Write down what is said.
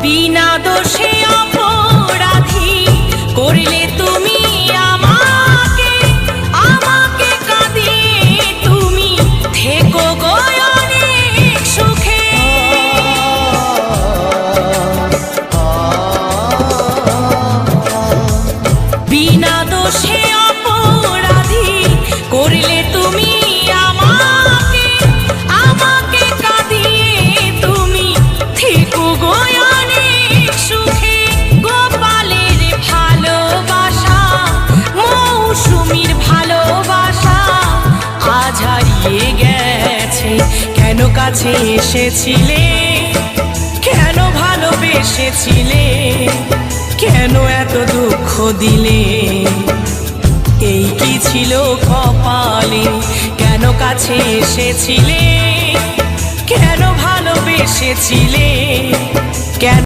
বিনা দোষে অপরাধী করলে তুমি আমাকে, আমাকে কাঁদিয়ে তুমি থেকো গো অনেক সুখে। বিনা দোষে অপরাধী করলে তুমি আমাকে, আমাকে কাঁদিয়ে তুমি থেকো গো অনেক সুখে। গোপালের ভালোবাসা, মৌসুমীর ভালোবাসা আজ হারিয়ে গেছে। কেন কাছে এসেছিলে, কেন ভালোবেসেছিলে, কেন এত দুঃখ দিলে? এই কি ছিল কপালে? কেন কাছে এসেছিলে, কেন ভালোবেসেছিলে,